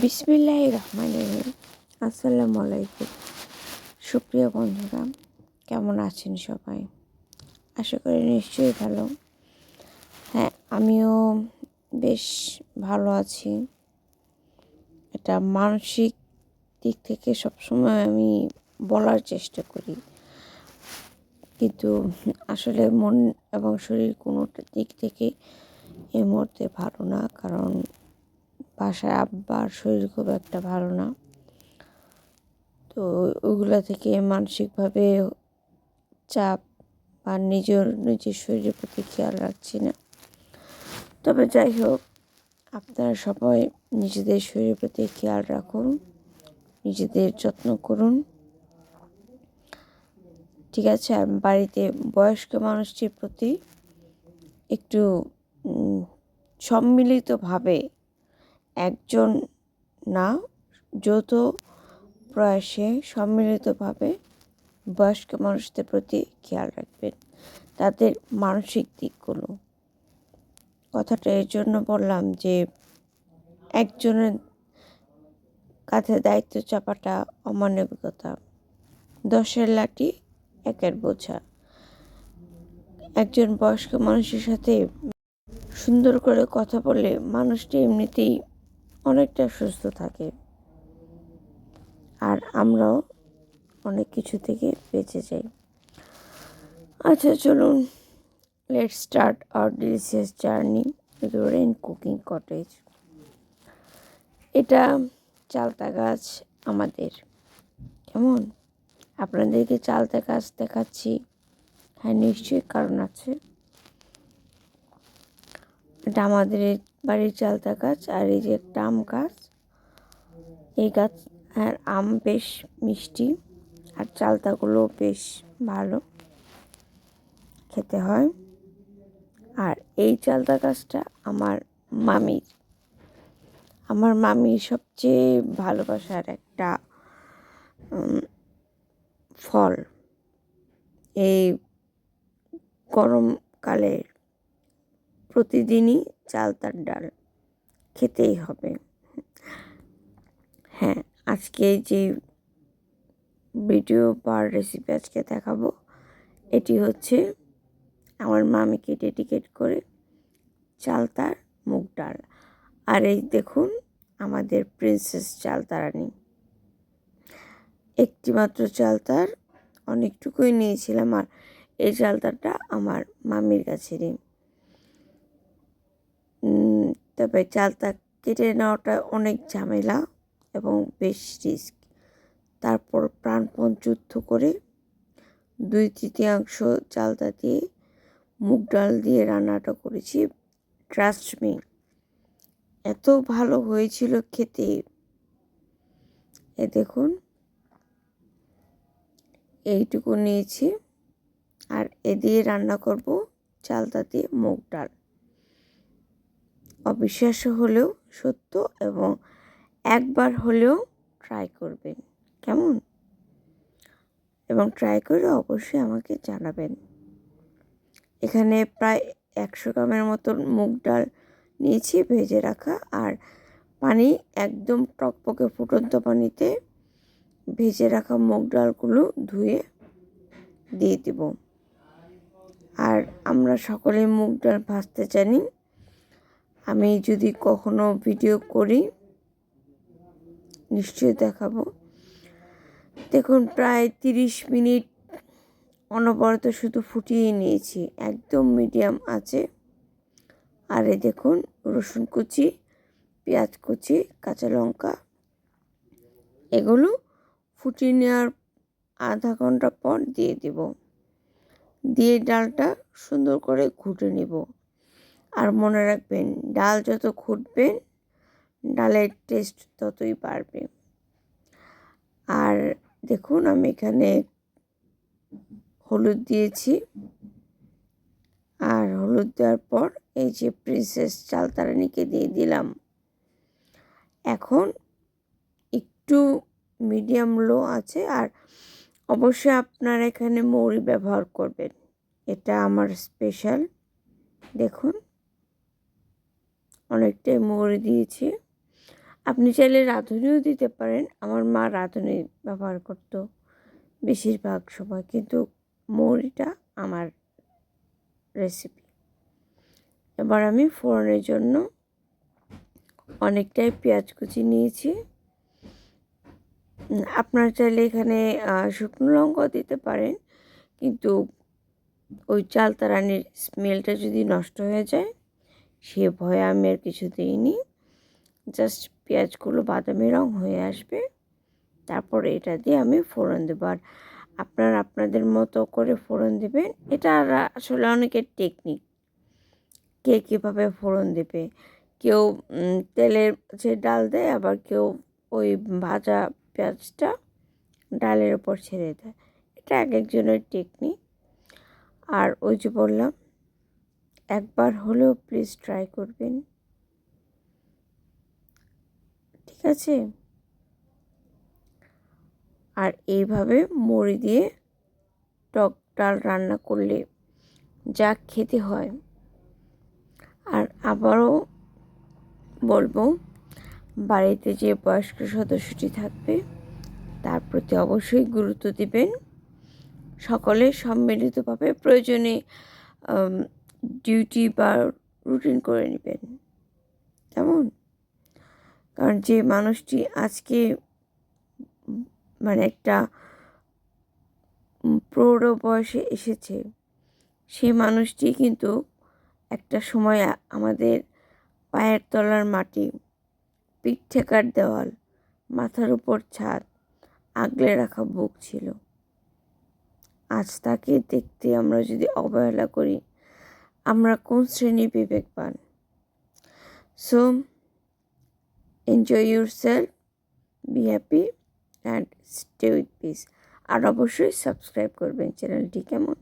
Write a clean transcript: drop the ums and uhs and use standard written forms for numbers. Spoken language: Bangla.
বিসমিল্লাহির রহমানির রহিম। আসসালামু আলাইকুম। সুপ্রিয় বন্ধুরা, কেমন আছেন সবাই? আশা করি নিশ্চয়ই ভালো। হ্যাঁ, আমিও বেশ ভালো আছি। এটা মানসিক দিক থেকে সবসময় আমি বলার চেষ্টা করি, কিন্তু আসলে মন এবং শরীর কোনোটা দিক থেকে এই মুহূর্তে ভালো না, কারণ বাসায় আব্বার শরীর খুব একটা ভালো না। তো ওগুলো থেকে মানসিকভাবে চাপ বা নিজের শরীরের প্রতি খেয়াল রাখছি না। তবে যাই হোক, আপনারা সবাই নিজেদের শরীরের প্রতি খেয়াল রাখুন, নিজেদের যত্ন করুন, ঠিক আছে? আর বাড়িতে বয়স্ক মানুষটির প্রতি একটু সম্মিলিতভাবে, একজন না, যৌথ প্রয়াসে সম্মিলিতভাবে বয়স্ক মানুষদের প্রতি খেয়াল রাখবেন, তাদের মানসিক দিকগুলো। কথাটা এর জন্য বললাম যে একজনের কাঁধে দায়িত্ব চাপাটা অমানবিকতা, 10-এর লাঠি 1-এর বোঝা। একজন বয়স্ক মানুষের সাথে সুন্দর করে কথা বললে মানুষটি এমনিতেই অনেকটা সুস্থ থাকে, আর আমরাও অনেক কিছু থেকে বেঁচে যাই। আচ্ছা, চলুন, let's start our delicious journey with rain cooking cottage. এটা চালতা গাছ আমাদের। কেমন? আপনাদেরকে চালতা গাছ দেখাচ্ছি, হ্যাঁ নিশ্চয়ই কারণ আছে। এটা আমাদের বাড়ির চালতা গাছ, আর এই যে একটা আম গাছ। এই গাছ আর আম বেশ মিষ্টি, আর চালতাগুলো বেশ ভালো খেতে হয়। আর এই চালতা গাছটা আমার মামির সবচেয়ে ভালোবাসার একটা ফল। এই গরমকালে প্রতিদিনই চালতার ডাল খেতেই হবে। হ্যাঁ, আজকে যে ভিডিও বা রেসিপি আজকে দেখাবো, এটি হচ্ছে আমার মামিকে ডেডিকেট করে চালতার মুগ ডাল। আর এই দেখুন আমাদের প্রিন্সেস চালতা রানী। একটি মাত্র চালতার অনেকটুকুই নিয়েছিলাম, আর এই চালতাটা আমার মামির কাছেরই। তবে চালতা কেটে নেওয়াটা অনেক ঝামেলা এবং বেশ রিস্ক। তারপর প্রাণপণ যুদ্ধ করে 2/3 চালতা দিয়ে মুগ ডাল দিয়ে রান্নাটা করেছি। ট্রাস্ট মি, এত ভালো হয়েছিল খেতে। এ দেখুন, এইটুকু নিয়েছি, আর এ দিয়ে রান্না করব চালতা দিয়ে মুগ ডাল। অবিশ্বাস্য হলেও সত্য, এবং একবার হলেও ট্রাই করবেন, কেমন? এবং ট্রাই করে অবশ্যই আমাকে জানাবেন। এখানে প্রায় 100 গ্রামের মতন মুগ ডাল নিয়েছি ভেজে রাখা, আর পানি একদম টকবকে ফুটন্ত পানিতে ভেজে রাখা মুগ ডালগুলো ধুয়ে দিয়ে দেব। আর আমরা সকলে মুগ ডাল ভাজতে জানি। আমি যদি কখনো ভিডিও করি নিশ্চয়ই দেখাবো। দেখুন, প্রায় 30 মিনিট অনবরত শুধু ফুটিয়ে নিয়েছি, একদম মিডিয়াম আছে। আর এই দেখুন, রসুন কুচি, পেঁয়াজ কুচি, কাঁচা লঙ্কা, এগুলো ফুটিয়ে নেওয়ার আধা ঘন্টা পর দিয়ে দেব। দিয়ে ডালটা সুন্দর করে ঘুটে নেব। আর মনে রাখবেন, ডাল যত ঘুটবেন ডালের টেস্ট ততই বাড়বে। আর দেখুন, আমি এখানে হলুদ দিয়েছি, আর হলুদ দেওয়ার পর এই যে প্রিন্সেস চালতা রানীকে দিয়ে দিলাম। এখন একটু মিডিয়াম লো আছে, আর অবশ্যই আপনারা এখানে মৌরি ব্যবহার করবেন, এটা আমার স্পেশাল। দেখুন, অনেকটাই মৌরি দিয়েছি। আপনি চাইলে রাঁধুনিও দিতে পারেন। আমার মা রাঁধুনি ব্যবহার করতো বেশিরভাগ সময়, কিন্তু মৌরিটা আমার রেসিপি। এবার আমি ফোড়নের জন্য অনেকটাই পেঁয়াজ কুচি নিয়েছি। আপনারা চাইলে এখানে শুকনো লঙ্কাও দিতে পারেন, কিন্তু ওই চালতারানির স্মেলটা যদি নষ্ট হয়ে যায় সে ভয়ে আমি আর কিছু দিইনি। জাস্ট পেঁয়াজগুলো বাদামি রং হয়ে আসবে, তারপরে এটা দিয়ে আমি ফোড়ন দেবো। আর আপনারা আপনাদের মতো করে ফোড়ন দেবেন। এটা আসলে অনেকের টেকনিক, কে কীভাবে ফোড়ন দেবে। কেউ তেলের যে ডাল দেয়, আবার কেউ ওই ভাজা পেঁয়াজটা ডালের ওপর ছেড়ে দেয়। এটা এক একজনের টেকনিক। আর ওই যে বললাম, একবার হলেও প্লিজ ট্রাই করবেন, ঠিক আছে? আর এইভাবে মুড়ি দিয়ে টক ডাল রান্না করলে যা খেতে হয়। আর আবারও বলবো, বাড়িতে যে বয়স্ক সদস্যটি থাকবে তার প্রতি অবশ্যই গুরুত্ব দিবেন। সকলে সম্মিলিতভাবে প্রয়োজনে ডিউটি বা রুটিন করে নেবেন, কেমন? কারণ যে মানুষটি আজকে মানে একটা প্রৌঢ় বয়সে এসেছে, সেই মানুষটি কিন্তু একটা সময় আমাদের পায়ের তলার মাটি, পিঠ ঠেকার দেওয়াল, মাথার উপর ছাদ, আগলে রাখা বুক ছিল। আজ তাকে দেখতে আমরা যদি অবহেলা করি, আমরা কোন শ্রেণীর বিবেকবান? So enjoy yourself, be happy and stay with peace. আর অবশ্যই সাবস্ক্রাইব করবেন চ্যানেলটি, কেমন?